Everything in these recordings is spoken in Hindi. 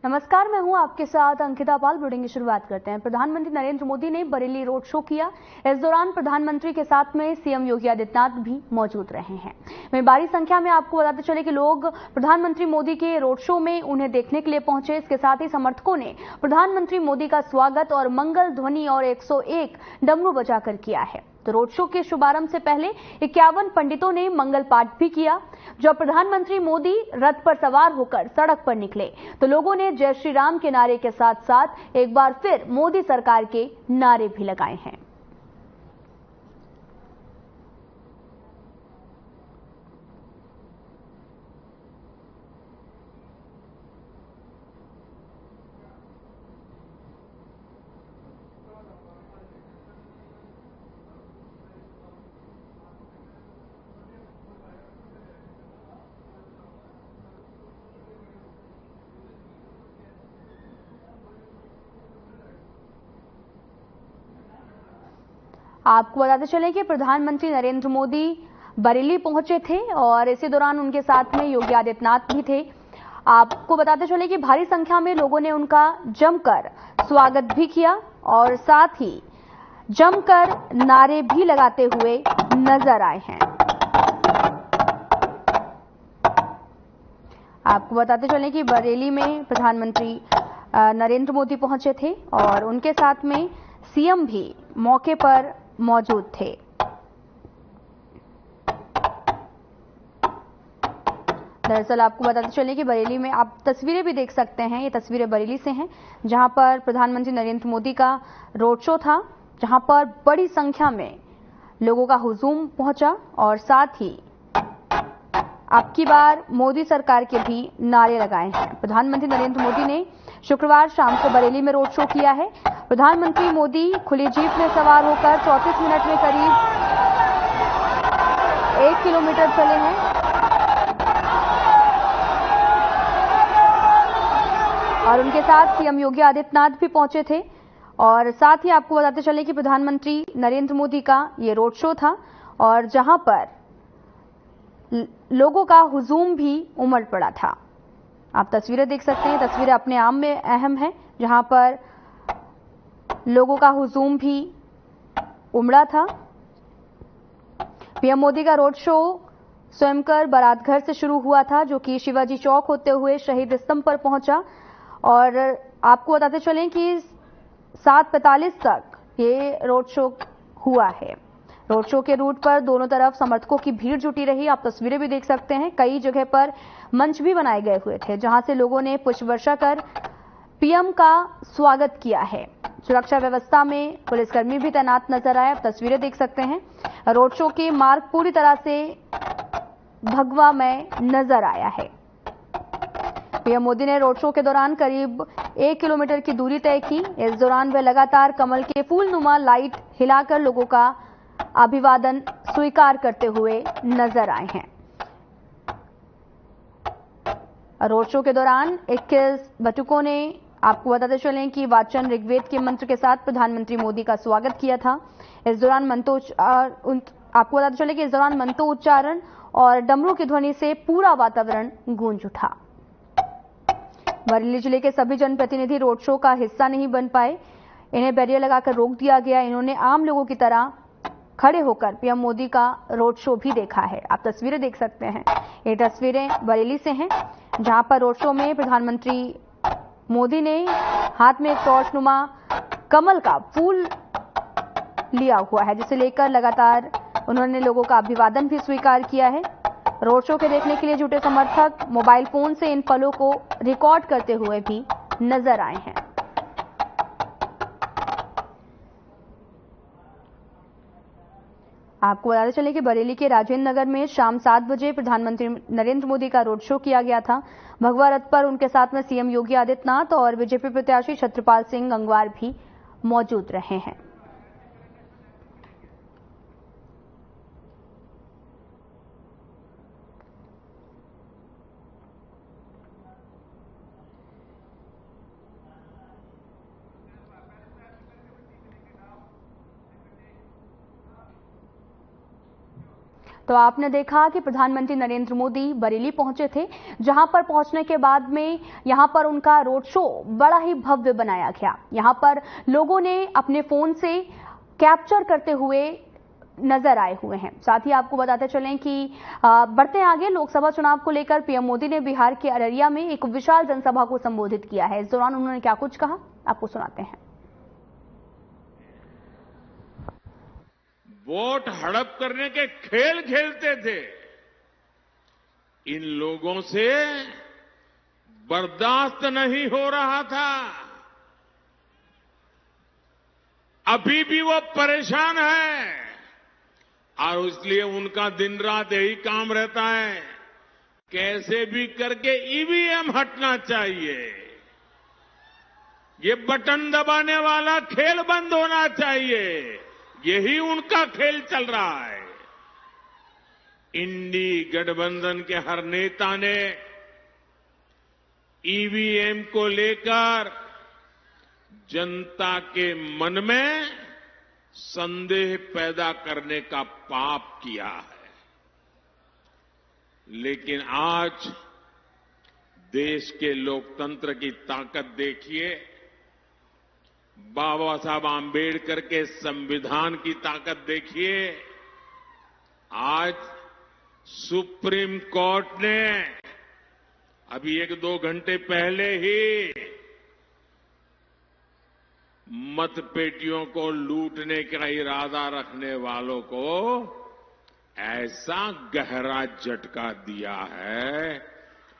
नमस्कार, मैं हूं आपके साथ अंकिता पाल। बुलेटिन की शुरुआत करते हैं। प्रधानमंत्री नरेंद्र मोदी ने बरेली रोड शो किया। इस दौरान प्रधानमंत्री के साथ में सीएम योगी आदित्यनाथ भी मौजूद रहे हैं। वहीं भारी संख्या में आपको बताते चले कि लोग प्रधानमंत्री मोदी के रोड शो में उन्हें देखने के लिए पहुंचे। इसके साथ ही समर्थकों ने प्रधानमंत्री मोदी का स्वागत और मंगल ध्वनि और 101 डमरू बजाकर किया है। तो रोड शो के शुभारंभ से पहले 51 पंडितों ने मंगल पाठ भी किया। जब प्रधानमंत्री मोदी रथ पर सवार होकर सड़क पर निकले तो लोगों ने जय श्री राम के नारे के साथ साथ एक बार फिर मोदी सरकार के नारे भी लगाए हैं। आपको बताते चले कि प्रधानमंत्री नरेंद्र मोदी बरेली पहुंचे थे और इसी दौरान उनके साथ में योगी आदित्यनाथ भी थे। आपको बताते चले कि भारी संख्या में लोगों ने उनका जमकर स्वागत भी किया और साथ ही जमकर नारे भी लगाते हुए नजर आए हैं। आपको बताते चले कि बरेली में प्रधानमंत्री नरेंद्र मोदी पहुंचे थे और उनके साथ में सीएम भी मौके पर मौजूद थे। दरअसल आपको बताते चले कि बरेली में आप तस्वीरें भी देख सकते हैं। ये तस्वीरें बरेली से हैं, जहां पर प्रधानमंत्री नरेंद्र मोदी का रोड शो था, जहां पर बड़ी संख्या में लोगों का हुजूम पहुंचा और साथ ही अब की बार मोदी सरकार के भी नारे लगाए हैं। प्रधानमंत्री नरेंद्र मोदी ने शुक्रवार शाम को बरेली में रोड शो किया है। प्रधानमंत्री मोदी खुली जीप में सवार होकर 34 मिनट में करीब 1 किलोमीटर चले हैं। और उनके साथ सीएम योगी आदित्यनाथ भी पहुंचे थे और साथ ही आपको बताते चले कि प्रधानमंत्री नरेंद्र मोदी का ये रोड शो था और जहां पर लोगों का हुजूम भी उमड़ पड़ा था। आप तस्वीरें देख सकते हैं। तस्वीरें अपने आप में अहम है, जहां पर लोगों का हुजूम भी उमड़ा था। पीएम मोदी का रोड शो स्वयंकर बारात घर से शुरू हुआ था, जो कि शिवाजी चौक होते हुए शहीद स्तंभ पर पहुंचा और आपको बताते चलें कि 7:45 तक ये रोड शो हुआ है। रोड शो के रूट पर दोनों तरफ समर्थकों की भीड़ जुटी रही। आप तस्वीरें भी देख सकते हैं। कई जगह पर मंच भी बनाए गए हुए थे, जहां से लोगों ने पुष्प वर्षा कर पीएम का स्वागत किया है। सुरक्षा व्यवस्था में पुलिसकर्मी भी तैनात नजर आए। आप तस्वीरें देख सकते हैं। रोड शो के मार्ग पूरी तरह से भगवामय नजर आया है। पीएम मोदी ने रोड शो के दौरान करीब 1 किलोमीटर की दूरी तय की। इस दौरान वे लगातार कमल के फूलनुमा लाइट हिलाकर लोगों का अभिवादन स्वीकार करते हुए नजर आए हैं। रोड शो के दौरान 21 बटुकों ने आपको बताते चलें कि वाचन ऋग्वेद के मंत्र के साथ प्रधानमंत्री मोदी का स्वागत किया था। इस दौरान आपको बताते चले कि इस दौरान मंत्रोच्चारण और डमरू की ध्वनि से पूरा वातावरण गूंज उठा। बरेली जिले के सभी जनप्रतिनिधि रोड शो का हिस्सा नहीं बन पाए। इन्हें बैरियर लगाकर रोक दिया गया। इन्होंने आम लोगों की तरह खड़े होकर पीएम मोदी का रोड शो भी देखा है। आप तस्वीरें देख सकते हैं। ये तस्वीरें बरेली से हैं, जहां पर रोड शो में प्रधानमंत्री मोदी ने हाथ में एक टॉर्चनुमा कमल का फूल लिया हुआ है, जिसे लेकर लगातार उन्होंने लोगों का अभिवादन भी स्वीकार किया है। रोड शो के देखने के लिए जुटे समर्थक मोबाइल फोन से इन पलों को रिकॉर्ड करते हुए भी नजर आए हैं। आपको बताते चले कि बरेली के राजेंद्र नगर में शाम 7 बजे प्रधानमंत्री नरेंद्र मोदी का रोड शो किया गया था। भगवा रथ पर उनके साथ में सीएम योगी आदित्यनाथ और बीजेपी प्रत्याशी छत्रपाल सिंह गंगवार भी मौजूद रहे हैं। तो आपने देखा कि प्रधानमंत्री नरेंद्र मोदी बरेली पहुंचे थे, जहां पर पहुंचने के बाद में यहां पर उनका रोड शो बड़ा ही भव्य बनाया गया। यहां पर लोगों ने अपने फोन से कैप्चर करते हुए नजर आए हुए हैं। साथ ही आपको बताते चलें कि बढ़ते आगे लोकसभा चुनाव को लेकर पीएम मोदी ने बिहार के अररिया में एक विशाल जनसभा को संबोधित किया है। इस दौरान उन्होंने क्या कुछ कहा, आपको सुनाते हैं। वोट हड़प करने के खेल खेलते थे, इन लोगों से बर्दाश्त नहीं हो रहा था। अभी भी वो परेशान है और इसलिए उनका दिन रात यही काम रहता है, कैसे भी करके ईवीएम हटना चाहिए, ये बटन दबाने वाला खेल बंद होना चाहिए, यही उनका खेल चल रहा है। इंडी गठबंधन के हर नेता ने ईवीएम को लेकर जनता के मन में संदेह पैदा करने का पाप किया है। लेकिन आज देश के लोकतंत्र की ताकत देखिए, बाबा साहब आंबेडकर के संविधान की ताकत देखिए। आज सुप्रीम कोर्ट ने अभी 1-2 घंटे पहले ही मतपेटियों को लूटने का इरादा रखने वालों को ऐसा गहरा झटका दिया है,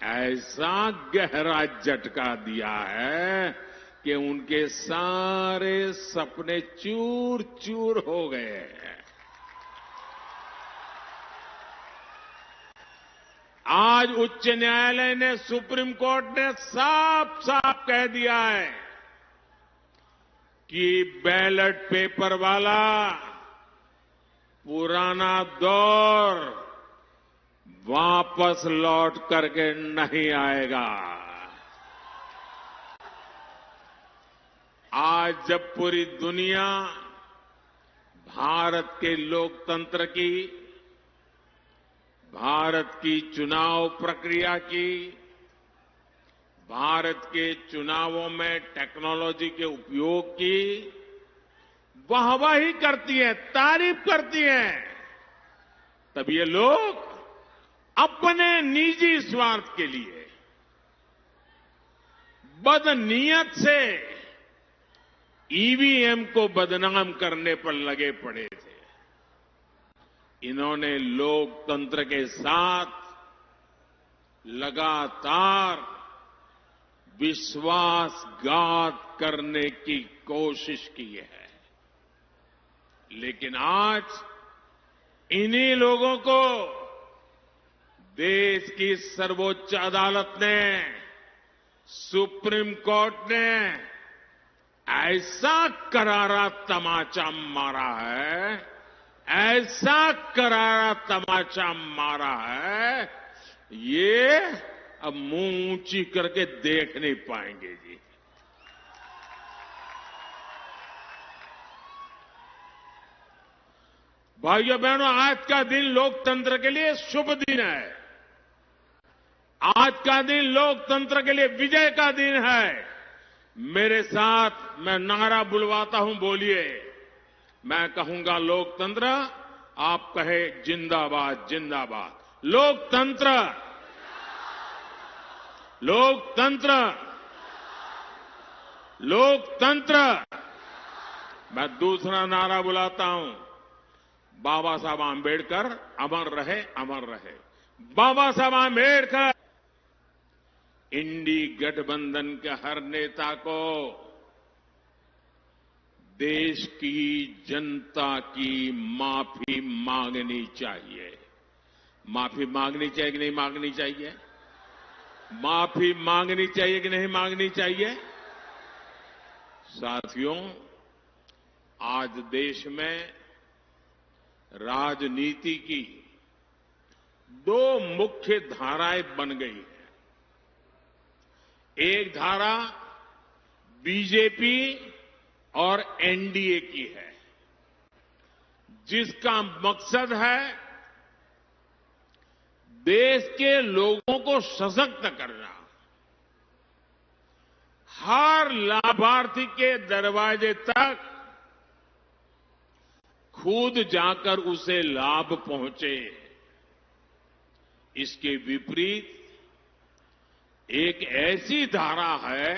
ऐसा गहरा झटका दिया है कि उनके सारे सपने चूर चूर हो गए हैं। आज उच्च न्यायालय ने, सुप्रीम कोर्ट ने साफ साफ कह दिया है कि बैलेट पेपर वाला पुराना दौर वापस लौट करके नहीं आएगा। आज जब पूरी दुनिया भारत के लोकतंत्र की, भारत की चुनाव प्रक्रिया की, भारत के चुनावों में टेक्नोलॉजी के उपयोग की वाहवाही करती है, तारीफ करती है, तब ये लोग अपने निजी स्वार्थ के लिए बदनीयत से ईवीएम को बदनाम करने पर लगे पड़े थे। इन्होंने लोकतंत्र के साथ लगातार विश्वासघात करने की कोशिश की है। लेकिन आज इन्हीं लोगों को देश की सर्वोच्च अदालत ने, सुप्रीम कोर्ट ने ऐसा करारा तमाचा मारा है, ऐसा करारा तमाचा मारा है, ये अब मुंह ऊंची करके देख नहीं पाएंगे जी। भाइयों बहनों, आज का दिन लोकतंत्र के लिए शुभ दिन है। आज का दिन लोकतंत्र के लिए विजय का दिन है। मेरे साथ मैं नारा बुलवाता हूं, बोलिए। मैं कहूंगा लोकतंत्र, आप कहे जिंदाबाद जिंदाबाद। लोकतंत्र, लोकतंत्र, लोकतंत्र। मैं दूसरा नारा बुलाता हूं, बाबा साहब आंबेडकर अमर रहे, अमर रहे। बाबा साहब आंबेडकर। इंडी गठबंधन के हर नेता को देश की जनता की माफी मांगनी चाहिए। माफी मांगनी चाहिए कि नहीं मांगनी चाहिए? माफी मांगनी चाहिए कि नहीं मांगनी चाहिए? साथियों, आज देश में राजनीति की 2 मुख्य धाराएं बन गई हैं। एक धारा बीजेपी और एनडीए की है, जिसका मकसद है देश के लोगों को सशक्त करना, हर लाभार्थी के दरवाजे तक खुद जाकर उसे लाभ पहुंचे। इसके विपरीत एक ऐसी धारा है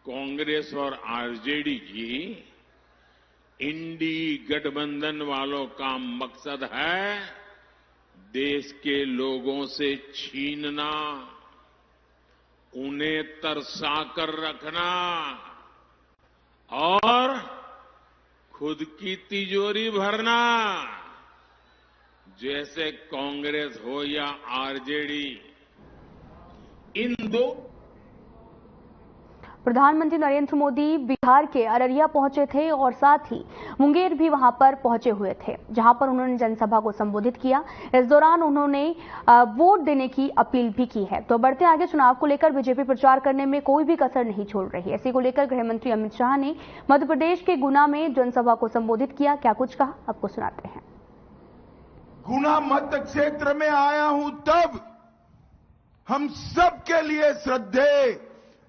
कांग्रेस और आरजेडी की, इंडी गठबंधन वालों का मकसद है देश के लोगों से छीनना, उन्हें तरसा कर रखना और खुद की तिजोरी भरना। जैसे कांग्रेस हो या आरजेडी, इन दो। प्रधानमंत्री नरेंद्र मोदी बिहार के अररिया पहुंचे थे और साथ ही मुंगेर भी वहां पर पहुंचे हुए थे, जहां पर उन्होंने जनसभा को संबोधित किया। इस दौरान उन्होंने वोट देने की अपील भी की है। तो बढ़ते आगे, चुनाव को लेकर बीजेपी प्रचार करने में कोई भी कसर नहीं छोड़ रही। इसी को लेकर गृह मंत्री अमित शाह ने मध्य प्रदेश के गुना में जनसभा को संबोधित किया। क्या कुछ कहा, आपको सुनाते हैं। गुना मत क्षेत्र में आया हूं तब हम सबके लिए श्रद्धेय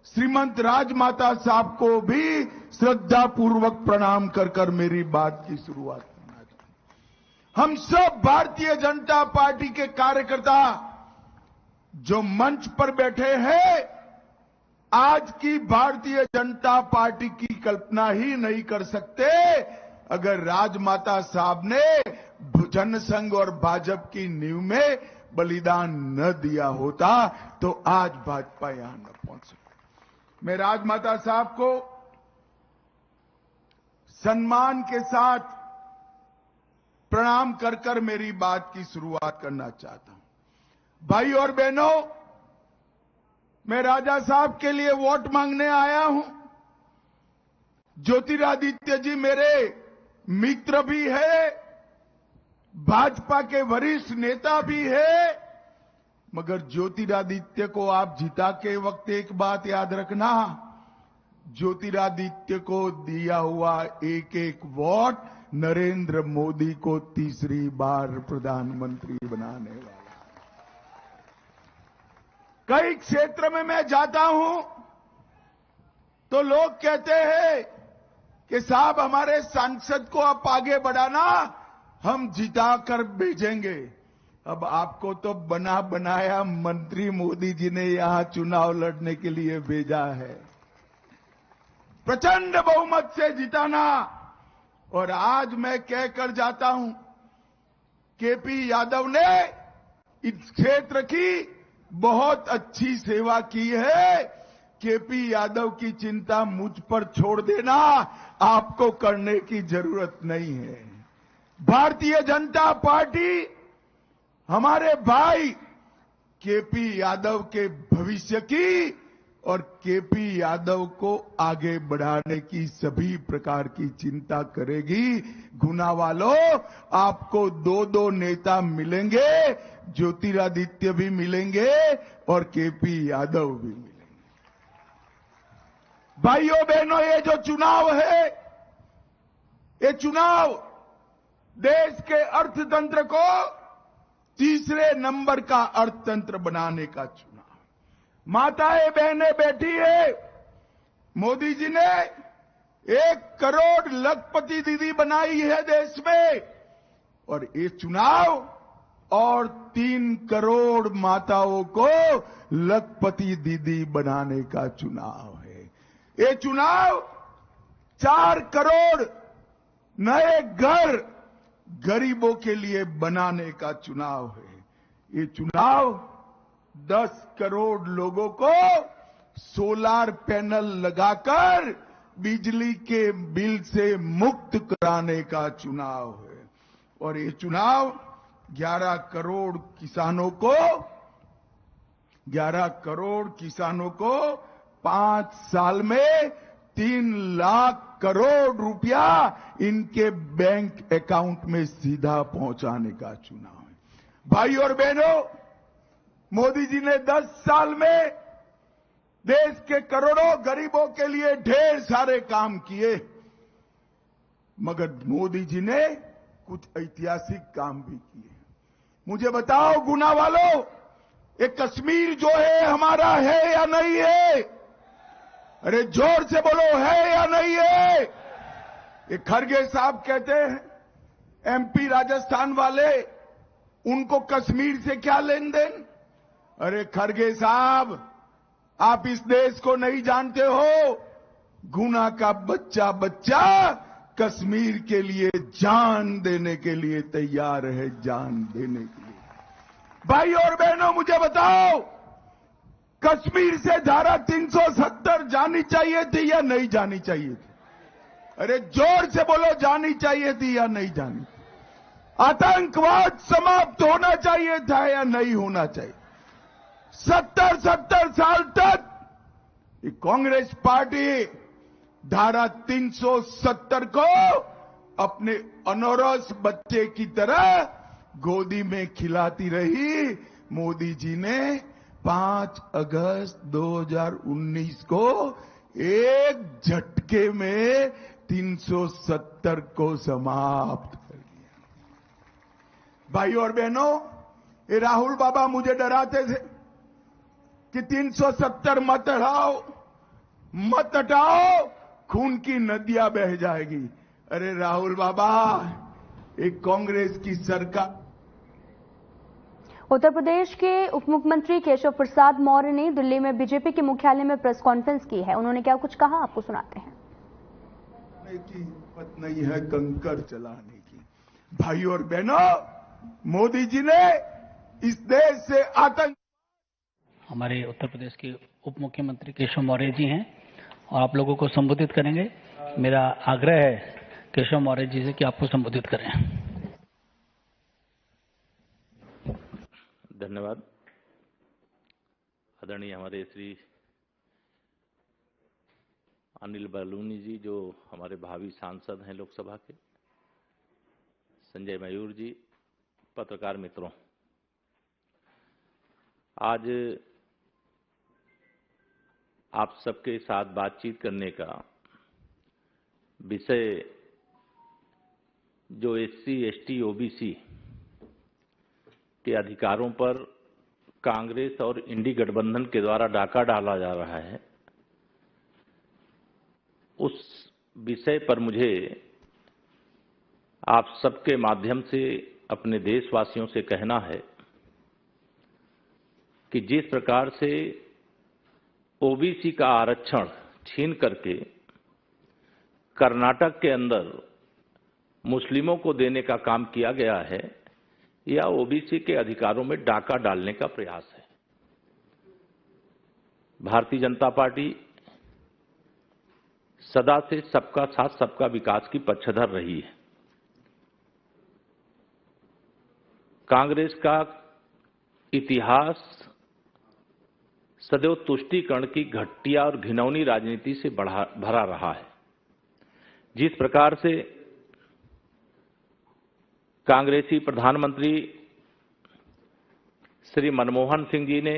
श्रीमंत राजमाता साहब को भी श्रद्धा पूर्वक प्रणाम कर मेरी बात की शुरुआत करना चाहूं। हम सब भारतीय जनता पार्टी के कार्यकर्ता जो मंच पर बैठे हैं, आज की भारतीय जनता पार्टी की कल्पना ही नहीं कर सकते अगर राजमाता साहब ने जनसंघ और भाजपा की नींव में बलिदान न दिया होता तो आज भाजपा यहां न पहुंच सकती। मैं राजमाता साहब को सम्मान के साथ प्रणाम कर मेरी बात की शुरुआत करना चाहता हूं। भाई और बहनों, मैं राजा साहब के लिए वोट मांगने आया हूं। ज्योतिरादित्य जी मेरे मित्र भी है, भाजपा के वरिष्ठ नेता भी है, मगर ज्योतिरादित्य को आप जिता के वक्त एक बात याद रखना, ज्योतिरादित्य को दिया हुआ एक एक वोट नरेंद्र मोदी को तीसरी बार प्रधानमंत्री बनाने वाला। कई क्षेत्र में मैं जाता हूं तो लोग कहते हैं कि साहब हमारे सांसद को आप आगे बढ़ाना, हम जिता कर भेजेंगे। अब आपको तो बना बनाया मंत्री मोदी जी ने यहां चुनाव लड़ने के लिए भेजा है, प्रचंड बहुमत से जिताना। और आज मैं कहकर जाता हूं, केपी यादव ने इस क्षेत्र की बहुत अच्छी सेवा की है। केपी यादव की चिंता मुझ पर छोड़ देना, आपको करने की जरूरत नहीं है। भारतीय जनता पार्टी हमारे भाई केपी यादव के भविष्य की और केपी यादव को आगे बढ़ाने की सभी प्रकार की चिंता करेगी। गुना वालों, आपको दो नेता मिलेंगे, ज्योतिरादित्य भी मिलेंगे और केपी यादव भी मिलेंगे। भाइयों बहनों, ये जो चुनाव है, ये चुनाव देश के अर्थतंत्र को तीसरे नंबर का अर्थतंत्र बनाने का चुनाव। माताएं बहनें बैठी है, मोदी जी ने 1 करोड़ लखपति दीदी बनाई है देश में, और ये चुनाव और 3 करोड़ माताओं को लखपति दीदी बनाने का चुनाव है। ये चुनाव 4 करोड़ नए घर गरीबों के लिए बनाने का चुनाव है। ये चुनाव 10 करोड़ लोगों को सोलार पैनल लगाकर बिजली के बिल से मुक्त कराने का चुनाव है। और ये चुनाव 11 करोड़ किसानों को 5 साल में 3 लाख करोड़ रुपया इनके बैंक अकाउंट में सीधा पहुंचाने का चुनाव है। भाई और बहनों, मोदी जी ने 10 साल में देश के करोड़ों गरीबों के लिए ढेर सारे काम किए, मगर मोदी जी ने कुछ ऐतिहासिक काम भी किए। मुझे बताओ गुना वालों, ये कश्मीर जो है हमारा है या नहीं है? अरे जोर से बोलो, है या नहीं है? ये खरगे साहब कहते हैं एमपी राजस्थान वाले, उनको कश्मीर से क्या लेन देन? अरे खरगे साहब, आप इस देश को नहीं जानते हो। गुना का बच्चा बच्चा कश्मीर के लिए जान देने के लिए तैयार है, जान देने के लिए। भाई और बहनों, मुझे बताओ, कश्मीर से धारा 370 जानी चाहिए थी या नहीं जानी चाहिए थी? अरे जोर से बोलो, जानी चाहिए थी या नहीं जानी? आतंकवाद समाप्त होना चाहिए था या नहीं होना चाहिए? 70 साल तक ये कांग्रेस पार्टी धारा 370 को अपने अनौरस बच्चे की तरह गोदी में खिलाती रही। मोदी जी ने 5 अगस्त 2019 को एक झटके में 370 को समाप्त कर दिया। भाई और बहनों, ये राहुल बाबा मुझे डराते थे कि 370 मत हटाओ, खून की नदियां बह जाएगी। अरे राहुल बाबा, एक कांग्रेस की सरकार। उत्तर प्रदेश के उप मुख्यमंत्री केशव प्रसाद मौर्य ने दिल्ली में बीजेपी के मुख्यालय में प्रेस कॉन्फ्रेंस की है। उन्होंने क्या कुछ कहा, आपको सुनाते हैं। की हिम्मत नहीं है कंकर चलाने की। भाई और बहनों, मोदी जी ने इस देश से आतंक। हमारे उत्तर प्रदेश के उप मुख्यमंत्री केशव मौर्य जी हैं और आप लोगों को संबोधित करेंगे। मेरा आग्रह है केशव मौर्य जी से कि आपको संबोधित करें। धन्यवाद। आदरणीय हमारे श्री अनिल बलूनी जी, जो हमारे भावी सांसद हैं लोकसभा के, संजय मयूर जी, पत्रकार मित्रों, आज आप सबके साथ बातचीत करने का विषय जो एससी, एसटी, ओबीसी के अधिकारों पर कांग्रेस और इंडी गठबंधन के द्वारा डाका डाला जा रहा है, उस विषय पर मुझे आप सबके माध्यम से अपने देशवासियों से कहना है कि जिस प्रकार से ओबीसी का आरक्षण छीन करके कर्नाटक के अंदर मुस्लिमों को देने का काम किया गया है, यह ओबीसी के अधिकारों में डाका डालने का प्रयास है। भारतीय जनता पार्टी सदा से सबका साथ सबका विकास की पक्षधर रही है। कांग्रेस का इतिहास सदैव तुष्टीकरण की घटिया और घिनौनी राजनीति से भरा रहा है। जिस प्रकार से कांग्रेसी प्रधानमंत्री श्री मनमोहन सिंह जी ने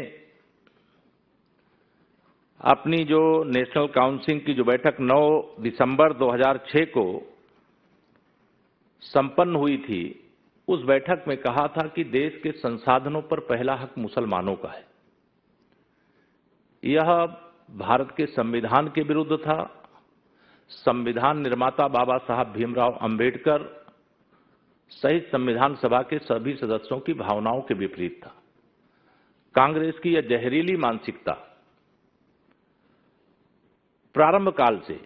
अपनी जो नेशनल काउंसिल की जो बैठक 9 दिसंबर 2006 को संपन्न हुई थी, उस बैठक में कहा था कि देश के संसाधनों पर पहला हक मुसलमानों का है। यह भारत के संविधान के विरुद्ध था। संविधान निर्माता बाबा साहब भीमराव अंबेडकर सहित संविधान सभा के सभी सदस्यों की भावनाओं के विपरीत था। कांग्रेस की यह जहरीली मानसिकता प्रारंभ काल से,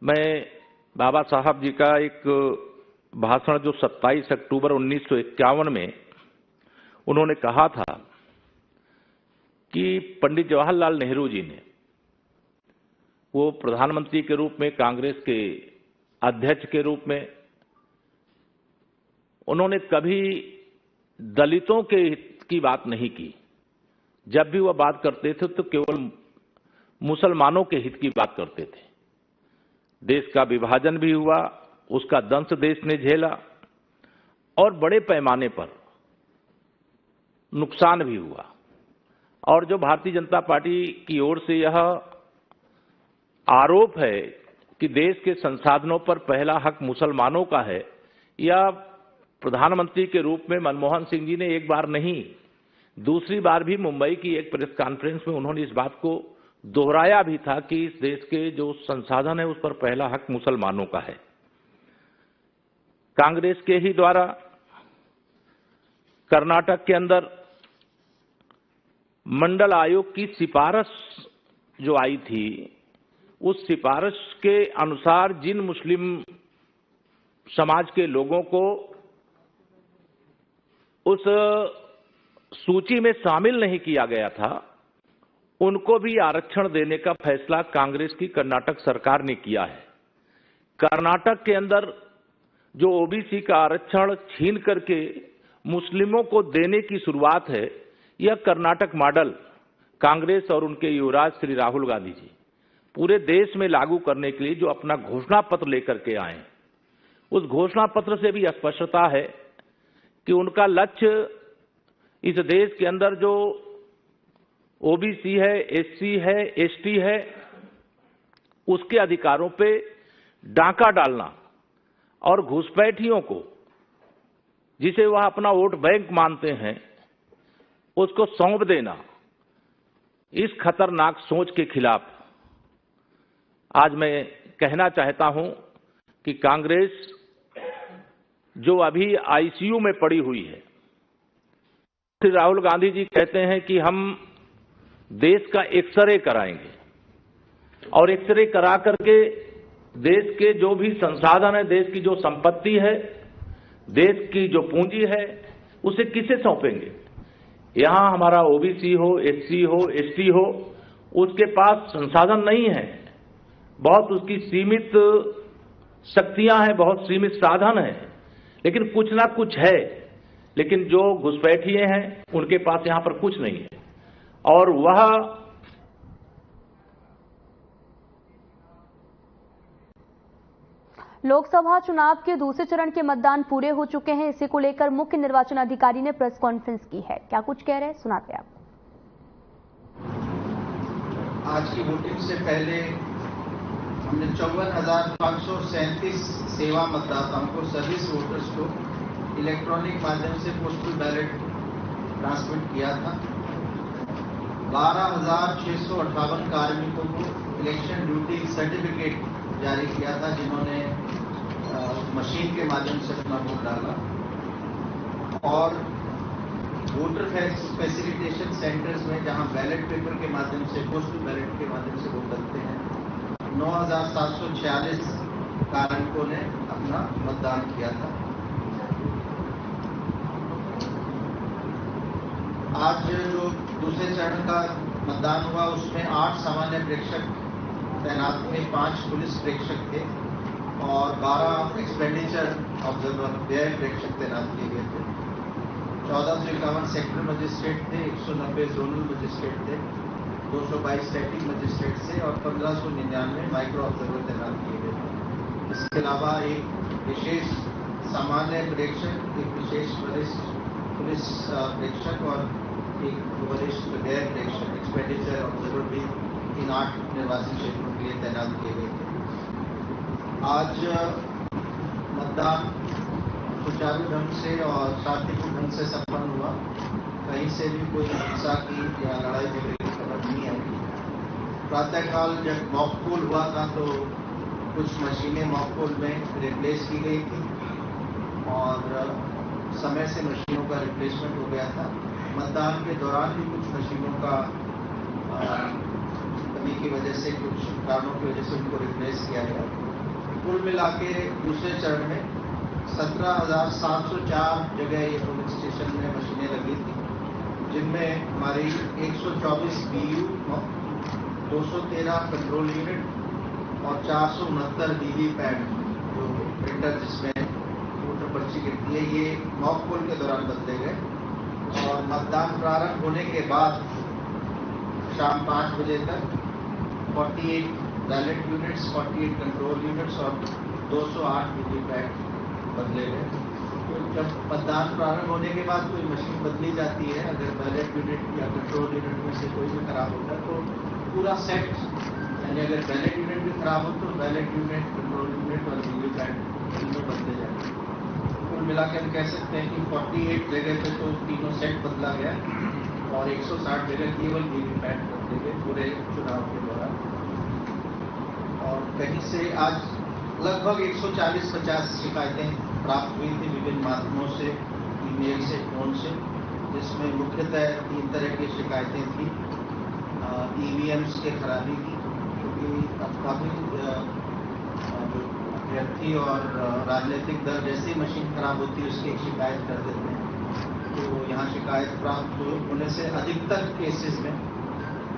मैं बाबा साहब जी का एक भाषण जो 27 अक्टूबर 1951 में उन्होंने कहा था कि पंडित जवाहरलाल नेहरू जी ने, वो प्रधानमंत्री के रूप में, कांग्रेस के अध्यक्ष के रूप में, उन्होंने कभी दलितों के हित की बात नहीं की। जब भी वह बात करते थे तो केवल मुसलमानों के हित की बात करते थे। देश का विभाजन भी हुआ, उसका दंश देश ने झेला और बड़े पैमाने पर नुकसान भी हुआ। और जो भारतीय जनता पार्टी की ओर से यह आरोप है कि देश के संसाधनों पर पहला हक मुसलमानों का है, यह प्रधानमंत्री के रूप में मनमोहन सिंह जी ने एक बार नहीं, दूसरी बार भी मुंबई की एक प्रेस कॉन्फ्रेंस में उन्होंने इस बात को दोहराया भी था कि इस देश के जो संसाधन है उस पर पहला हक मुसलमानों का है। कांग्रेस के ही द्वारा कर्नाटक के अंदर मंडल आयोग की सिफारिश जो आई थी, उस सिफारिश के अनुसार जिन मुस्लिम समाज के लोगों को उस सूची में शामिल नहीं किया गया था, उनको भी आरक्षण देने का फैसला कांग्रेस की कर्नाटक सरकार ने किया है। कर्नाटक के अंदर जो ओबीसी का आरक्षण छीन करके मुस्लिमों को देने की शुरुआत है, यह कर्नाटक मॉडल कांग्रेस और उनके युवराज श्री राहुल गांधी जी पूरे देश में लागू करने के लिए जो अपना घोषणा पत्र लेकर के आए, उस घोषणा पत्र से भी स्पष्टता है कि उनका लक्ष्य इस देश के अंदर जो ओबीसी है, एससी है, एसटी है, उसके अधिकारों पे डाका डालना और घुसपैठियों को, जिसे वह अपना वोट बैंक मानते हैं, उसको सौंप देना, इस खतरनाक सोच के खिलाफ आज मैं कहना चाहता हूं कि कांग्रेस जो अभी आईसीयू में पड़ी हुई है, श्री राहुल गांधी जी कहते हैं कि हम देश का एक्सरे कराएंगे और एक्सरे करा करके देश के जो भी संसाधन है, देश की जो संपत्ति है, देश की जो पूंजी है, उसे किसे सौंपेंगे। यहां हमारा ओबीसी हो, एससी हो, एसटी हो, उसके पास संसाधन नहीं है, बहुत उसकी सीमित शक्तियां हैं, बहुत सीमित साधन हैं, लेकिन कुछ ना कुछ है। लेकिन जो घुसपैठिए हैं उनके पास यहां पर कुछ नहीं है और वह लोकसभा चुनाव के दूसरे चरण के मतदान पूरे हो चुके हैं। इसी को लेकर मुख्य निर्वाचन अधिकारी ने प्रेस कॉन्फ्रेंस की है। क्या कुछ कह रहे हैं, सुनाते हैं आपको। आज की वोटिंग से पहले हमने 54,537 सेवा मतदाताओं को, सर्विस वोटर्स को इलेक्ट्रॉनिक माध्यम से पोस्टल बैलेट ट्रांसमिट किया था। 12,658 कार्मिकों को इलेक्शन ड्यूटी सर्टिफिकेट जारी किया था, जिन्होंने मशीन के माध्यम से अपना वोट डाला। और वोटर फैसिलिटेशन सेंटर्स में जहां बैलेट पेपर के माध्यम से, पोस्टल बैलेट के माध्यम से वोट डालते हैं, 9,746 कार्मिकों ने अपना मतदान किया था। आज जो दूसरे चरण का मतदान हुआ उसमें 8 सामान्य प्रेक्षक तैनात थे, 5 पुलिस प्रेक्षक थे और 12 एक्सपेंडिचर ऑब्जर्वर व्यय प्रेक्षक तैनात किए गए थे। 1451 सेक्टर मजिस्ट्रेट थे, 190 जोनल मजिस्ट्रेट थे, 222 स्टैटिक मजिस्ट्रेट से और 1599 माइक्रो ऑब्जर्वर तैनात किए गए थे। इसके अलावा एक विशेष सामान्य प्रेक्षक, एक विशेष वरिष्ठ पुलिस प्रेक्षक और एक वरिष्ठ व्यय प्रेक्षक एक्सपेंडिचर ऑब्जर्वर भी इन 8 निर्वाचन क्षेत्रों के लिए तैनात किए गए थे। आज मतदान सुचारू ढंग से और शांतिपूर्ण ढंग से संपन्न हुआ। कहीं से भी कोई हिंसा की या लड़ाई झगड़े की खबर नहीं आई। प्रातःकाल जब मॉक पोल हुआ था तो कुछ मशीनें मॉक पोल में रिप्लेस की गई थी और समय से मशीनों का रिप्लेसमेंट हो गया था। मतदान के दौरान भी कुछ मशीनों का कमी की वजह से, कुछ कारणों की वजह से उनको रिप्लेस किया गया। कुल मिला के दूसरे चरण में 17,704 जगह ये पोलिंग स्टेशन में मशीनें लगी थी, जिनमें हमारी 124 BU, 213 कंट्रोल यूनिट और 469 वीवीपैट जो प्रिंटर जिसमें वोटर पर्ची गिरती है, ये मॉक पोल के दौरान बदले गए। और मतदान प्रारंभ होने के बाद शाम 5 बजे तक 48 बैलेट यूनिट्स, 48 कंट्रोल यूनिट्स और 208 वीवीपैट बदले गए। तो जब मतदान प्रारंभ होने के बाद कोई मशीन बदली जाती है, अगर बैलेट यूनिट या कंट्रोल यूनिट में से कोई भी खराब होता है तो पूरा सेट, यानी अगर बैलेट यूनिट भी खराब हो तो बैलेट यूनिट, कंट्रोल यूनिट और वीवीपैट तीनों बदले जाते हैं। कुल मिलाकर कह सकते हैं कि 48 जगह पे तो तीनों सेट बदला गया और 160 जगह केवल वीवीपैट बदले गए पूरे चुनाव के दौरान। और कहीं से आज लगभग 140-50 शिकायतें प्राप्त हुई थी विभिन्न माध्यमों से, ईमेल से, फोन से, जिसमें मुख्यतः 3 तरह की शिकायतें थी। ईवीएम्स के खराबी की, क्योंकि अब काफी अभ्यर्थी और राजनीतिक दल जैसी मशीन खराब होती है उसकी शिकायत कर देते हैं। तो यहाँ शिकायत प्राप्त होने से अधिकतर केसेस में,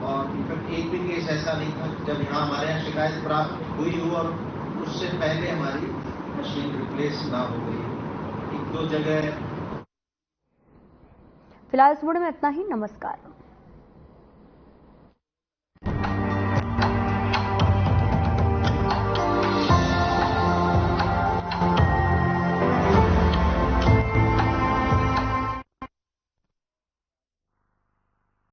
और इनफैक्ट एक भी केस ऐसा नहीं था जब यहाँ हमारे यहाँ शिकायत प्राप्त हुई हो और उससे पहले हमारी मशीन रिप्लेस ना हो गई। 1-2 जगह। फिलहाल इस वीडियो में इतना ही। नमस्कार।